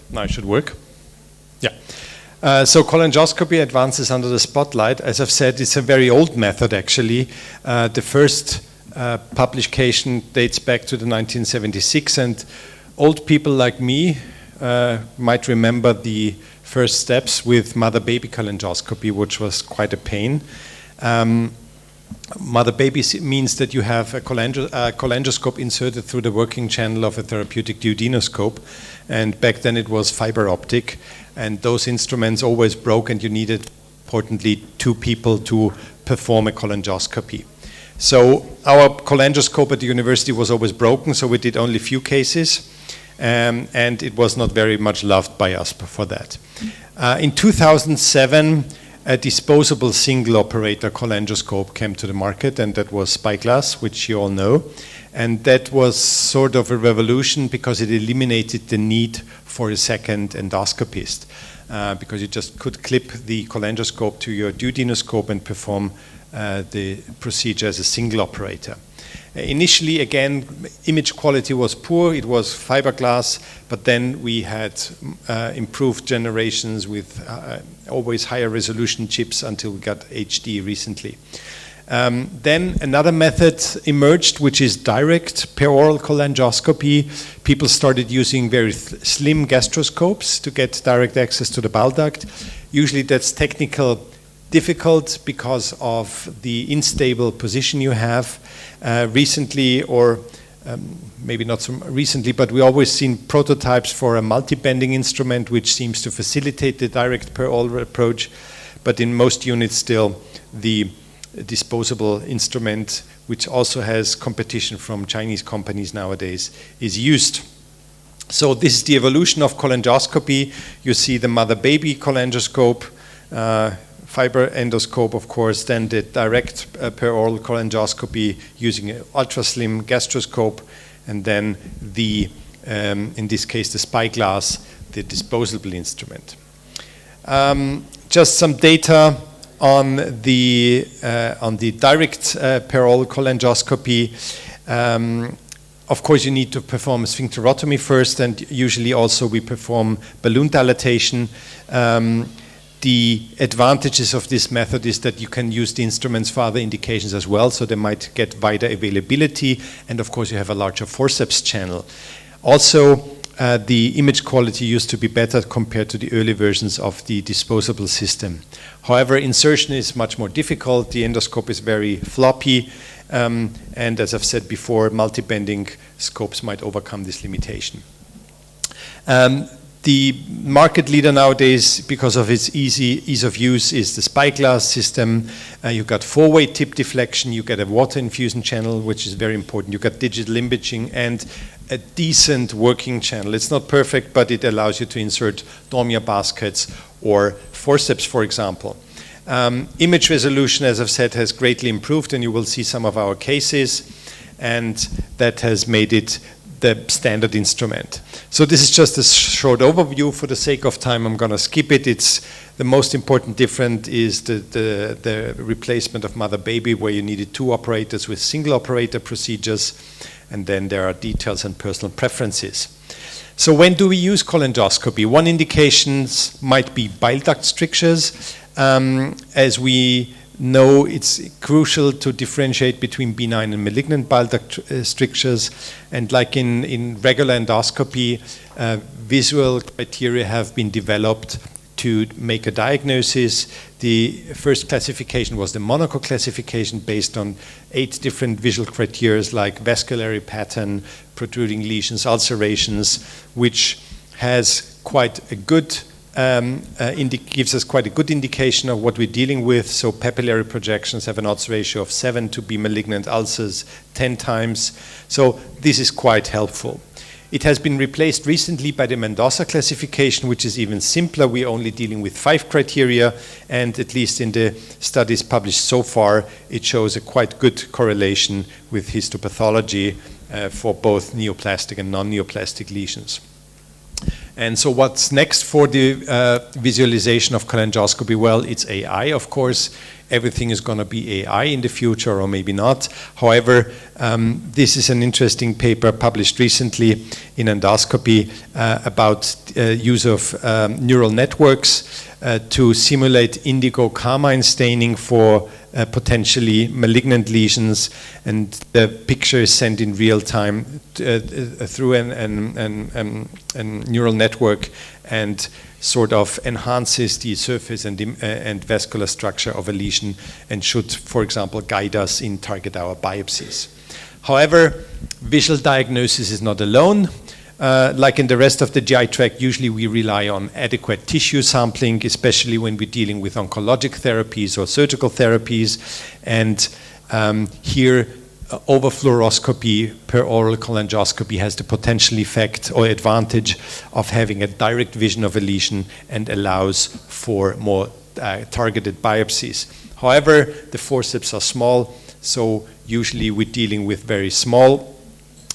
now it should work. Yeah. So cholangioscopy advances under the spotlight. As I've said, it's a very old method, actually. The first publication dates back to the 1976, and old people like me might remember the first steps with mother-baby cholangioscopy, which was quite a pain. Mother-baby means that you have a cholangioscope inserted through the working channel of a therapeutic duodenoscope, and back then it was fiber optic, and those instruments always broke, and you needed, importantly, 2 people to perform a cholangioscopy. So our cholangioscope at the university was always broken, so we did only a few cases, and it was not very much loved by us for that. In 2007, a disposable single operator cholangioscope came to the market, and that was Spyglass, which you all know. And that was sort of a revolution because it eliminated the need for a second endoscopist, because you just could clip the cholangioscope to your duodenoscope and perform the procedure as a single operator. Initially, again, image quality was poor. It was fiberglass, but then we had improved generations with always higher resolution chips until we got HD recently. Then another method emerged, which is direct peroral cholangioscopy. People started using very slim gastroscopes to get direct access to the bile duct. Usually that's technical difficult because of the unstable position you have. Recently, or maybe not so recently, but we always seen prototypes for a multi-bending instrument which seems to facilitate the direct peroral approach, but in most units still the disposable instrument, which also has competition from Chinese companies nowadays, is used. So this is the evolution of cholangioscopy. You see the mother-baby cholangioscope, fiber endoscope, of course, then the direct peroral cholangioscopy using an ultra-slim gastroscope, and then the, in this case, the Spyglass, the disposable instrument. Just some data on the direct peroral cholangioscopy. Of course, you need to perform a sphincterotomy first, and usually also we perform balloon dilatation. The advantages of this method is that you can use the instruments for other indications as well, so they might get wider availability, and of course you have a larger forceps channel. Also, the image quality used to be better compared to the early versions of the disposable system. However, insertion is much more difficult. The endoscope is very floppy, and as I've said before, multi-bending scopes might overcome this limitation. The market leader nowadays, because of its ease of use, is the Spyglass system. You've got 4-way tip deflection, you get a water infusion channel, which is very important. You've got digital imaging and a decent working channel. It's not perfect, but it allows you to insert Dormier baskets or forceps, for example. Image resolution, as I've said, has greatly improved, and you will see some of our cases, and that has made it the standard instrument. So this is just a short overview. For the sake of time, I'm going to skip it. It's the most important difference is the replacement of mother-baby, where you needed 2 operators with single operator procedures, and then there are details and personal preferences. So when do we use cholangioscopy? One indications might be bile duct strictures. As we know, it's crucial to differentiate between benign and malignant bile duct strictures, and like in regular endoscopy, visual criteria have been developed to make a diagnosis. The first classification was the Monaco classification based on 8 different visual criteria like vasculary pattern, protruding lesions, ulcerations, which has quite a good gives us quite a good indication of what we're dealing with. So papillary projections have an odds ratio of 7 to be malignant ulcers 10 times. So this is quite helpful. It has been replaced recently by the Mendoza classification, which is even simpler. We're only dealing with 5 criteria, and at least in the studies published so far, it shows a quite good correlation with histopathology for both neoplastic and non-neoplastic lesions. And so what's next for the visualization of cholangioscopy? Well, it's AI, of course. everything is going to be AI in the future, or maybe not. However, this is an interesting paper published recently in Endoscopy about use of neural networks to simulate indigo carmine staining for potentially malignant lesions, and the picture is sent in real time through a neural network, and sort of enhances the surface and vascular structure of a lesion, and should, for example, guide us in target hour biopsies. However, visual diagnosis is not alone. Like in the rest of the GI tract, usually we rely on adequate tissue sampling, especially when we're dealing with oncologic therapies or surgical therapies. And here, overfluoroscopy per oral cholangioscopy has the potential effect or advantage of having a direct vision of a lesion and allows for more targeted biopsies. However, the forceps are small, so usually we're dealing with very small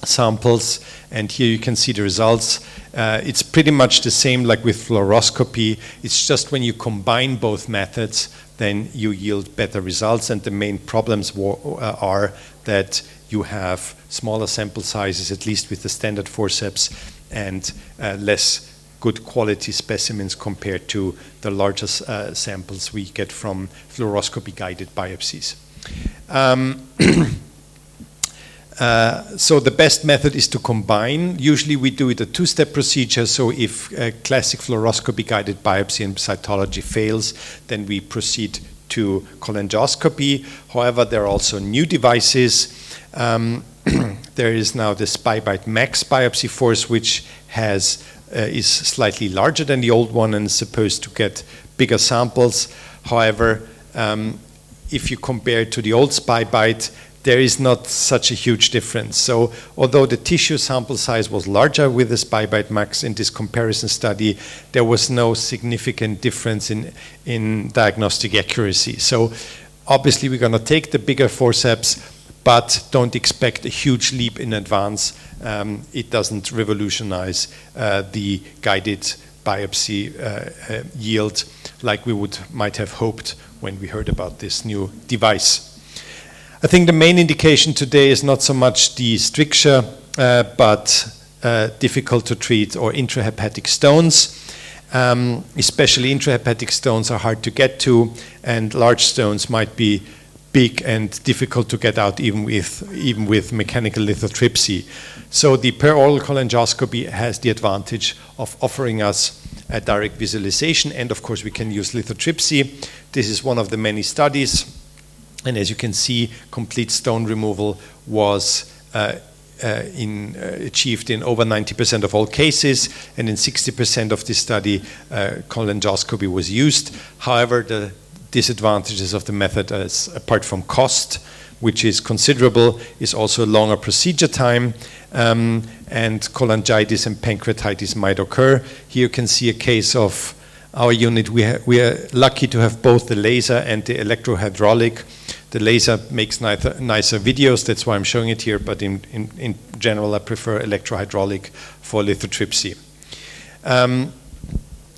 samples, and here you can see the results. It's pretty much the same like with fluoroscopy. It's just when you combine both methods, then you yield better results, and the main problems are that you have smaller sample sizes, at least with the standard forceps, and less good quality specimens compared to the larger samples we get from fluoroscopy-guided biopsies. So the best method is to combine. Usually we do it a two-step procedure, so if a classic fluoroscopy-guided biopsy and cytology fails, then we proceed to cholangioscopy. However, there are also new devices. There is now the SpyBite Max biopsy force, which is slightly larger than the old one and is supposed to get bigger samples. However, if you compare it to the old SpyBite, there is not such a huge difference. So although the tissue sample size was larger with the SpyBite Max in this comparison study, there was no significant difference in diagnostic accuracy. So obviously we're going to take the bigger forceps, but don't expect a huge leap in advance. It doesn't revolutionize the guided biopsy yield like we might have hoped when we heard about this new device. I think the main indication today is not so much the stricture, but difficult to treat or intrahepatic stones. Especially intrahepatic stones are hard to get to, and large stones might be big and difficult to get out even with mechanical lithotripsy. So the per-oral cholangioscopy has the advantage of offering us a direct visualization, and of course we can use lithotripsy. This is one of the many studies. And as you can see, complete stone removal was achieved in over 90% of all cases, and in 60% of this study, cholangioscopy was used. However, the disadvantages of the method, apart from cost, which is considerable, is also a longer procedure time, and cholangitis and pancreatitis might occur. Here you can see a case of our unit. We are lucky to have both the laser and the electrohydraulic. The laser makes nicer videos, that's why I'm showing it here, but in general I prefer electrohydraulic for lithotripsy.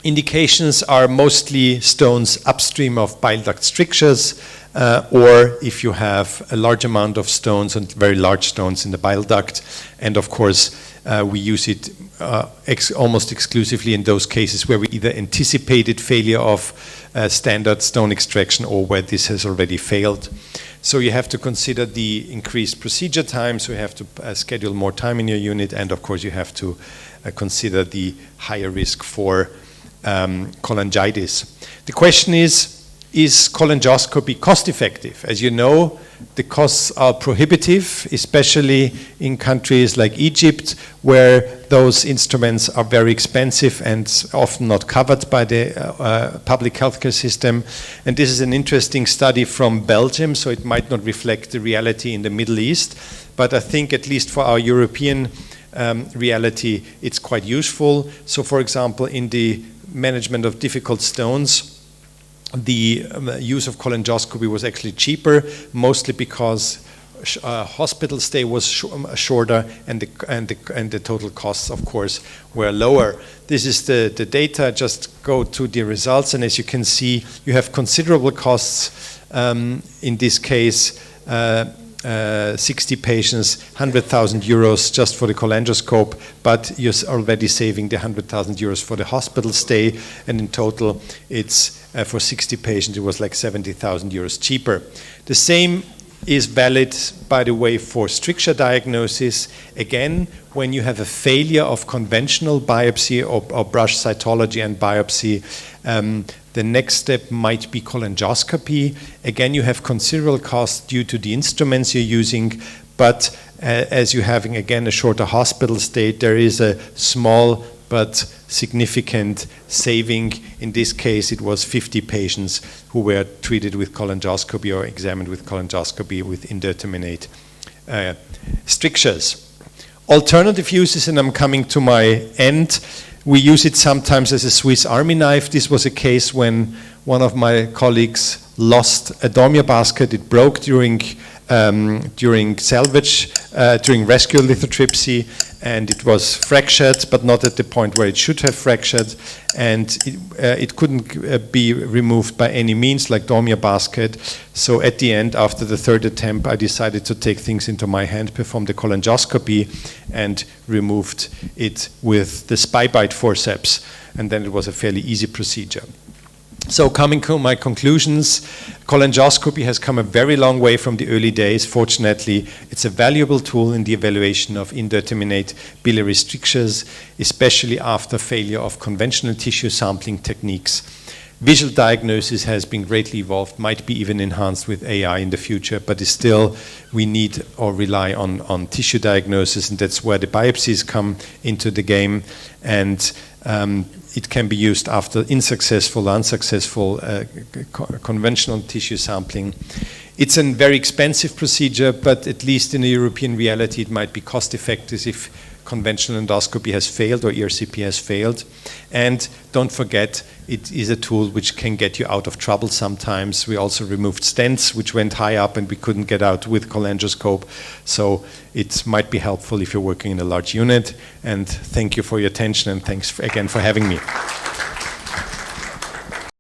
Indications are mostly stones upstream of bile duct strictures, or if you have a large amount of stones and very large stones in the bile duct, and of course we use it almost exclusively in those cases where we either anticipated failure of standard stone extraction or where this has already failed. So you have to consider the increased procedure time, so you have to schedule more time in your unit, and of course you have to consider the higher risk for cholangitis. The question is cholangioscopy cost effective? As you know, the costs are prohibitive, especially in countries like Egypt, where those instruments are very expensive and often not covered by the public healthcare system. And this is an interesting study from Belgium, so it might not reflect the reality in the Middle East, but I think at least for our European reality, it's quite useful. So for example, in the management of difficult stones, the use of cholangioscopy was actually cheaper, mostly because hospital stay was shorter, and the total costs, of course, were lower. This is the data. Just go to the results, and as you can see, you have considerable costs. In this case, 60 patients, 100,000 euros just for the cholangioscope, but you're already saving the 100,000 euros for the hospital stay, and in total, it's for 60 patients, it was like 70,000 euros cheaper. The same is valid, by the way, for stricture diagnosis. Again, when you have a failure of conventional biopsy or brush cytology and biopsy, the next step might be cholangioscopy. Again, you have considerable costs due to the instruments you're using, but as you're having, again, a shorter hospital stay, there is a small but significant saving. In this case, it was 50 patients who were treated with cholangioscopy or examined with cholangioscopy with indeterminate strictures. Alternative uses, and I'm coming to my end. We use it sometimes as a Swiss Army knife. This was a case when one of my colleagues lost a Domia basket. It broke during salvage, during rescue lithotripsy, and it was fractured, but not at the point where it should have fractured, and it couldn't be removed by any means, like Domia basket. So at the end, after the third attempt, I decided to take things into my hand, perform the cholangioscopy, and removed it with the SpyBite forceps, and then it was a fairly easy procedure. So coming to my conclusions, cholangioscopy has come a very long way from the early days. Fortunately, it's a valuable tool in the evaluation of indeterminate biliary strictures, especially after failure of conventional tissue sampling techniques. Visual diagnosis has been greatly evolved, might be even enhanced with AI in the future, but still we need or rely on tissue diagnosis, and that's where the biopsies come into the game. And it can be used after unsuccessful conventional tissue sampling. It's a very expensive procedure, but at least in a European reality, it might be cost effective if conventional endoscopy has failed or ERCP has failed. And don't forget, it is a tool which can get you out of trouble sometimes. We also removed stents which went high up and we couldn't get out with cholangioscope. So it might be helpful if you're working in a large unit. And thank you for your attention, and thanks again for having me.